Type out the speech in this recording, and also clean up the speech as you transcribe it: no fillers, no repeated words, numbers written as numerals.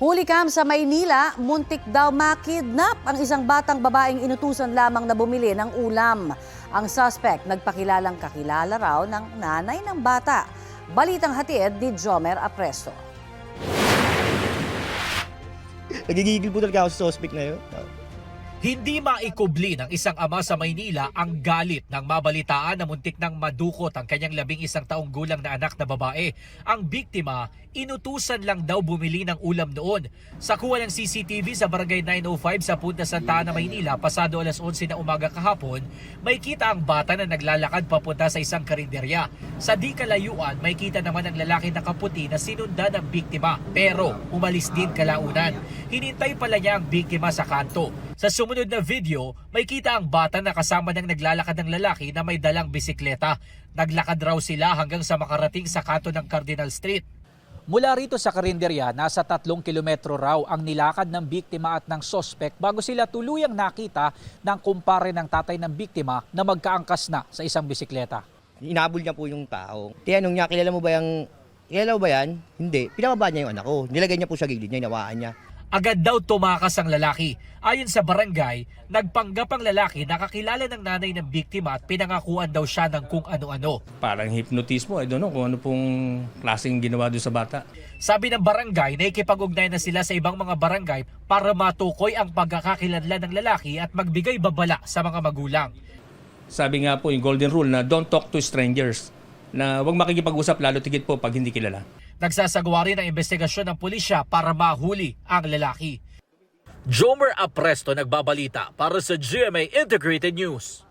Hulikam sa Maynila, muntik daw makidnap ang isang batang babaeng inutusan lamang na bumili ng ulam. Ang suspect nagpakilalang kakilala raw ng nanay ng bata. Balitang hatid ni Jomer Apresto. Nagigigil po talaga ako sa suspect na yun. Hindi maikubli ng isang ama sa Maynila ang galit ng mabalitaan na muntik nang madukot ang kanyang 11 taong gulang na anak na babae. Ang biktima, inutusan lang daw bumili ng ulam noon. Sa kuha ng CCTV sa Barangay 905 sa Punta Santa Ana, Maynila, pasado alas 11 na umaga kahapon, may kita ang bata na naglalakad papunta sa isang karinderya. Sa di kalayuan, may kita naman ang lalaki na kaputi na sinundan ng biktima. Pero umalis din kalaunan. Hinintay pala niya ang biktima sa kanto. Sa sumunod na video, may kita ang bata na kasama ng naglalakad ng lalaki na may dalang bisikleta. Naglakad raw sila hanggang sa makarating sa kanto ng Cardinal Street. Mula rito sa karinderya, nasa 3 kilometro raw ang nilakad ng biktima at ng sospek bago sila tuluyang nakita ng kumpare ng tatay ng biktima na magkaangkas na sa isang bisikleta. Inabol niya po yung tao. Tinanong niya, kilala mo ba yan? Hindi. Pinababa niya yung anak ko. Nilagay niya po sa gilid niya, inawaan niya. Agad daw tumakas ang lalaki. Ayon sa barangay, nagpanggap ang lalaki na kakilala ng nanay ng biktima at pinangakuan daw siya ng kung ano-ano. Parang hypnotismo, I don't know kung ano pong klaseng ginawa doon sa bata. Sabi ng barangay, nakikipag-ugnay na sila sa ibang mga barangay para matukoy ang pagkakakilanlan ng lalaki at magbigay babala sa mga magulang. Sabi nga po yung golden rule na don't talk to strangers, na huwag makikipag-usap lalo tigit po pag hindi kilala. Nagsasagawa rin ang investigasyon ng pulisya para mahuli ang lalaki. Jomer Apresto nagbabalita para sa GMA Integrated News.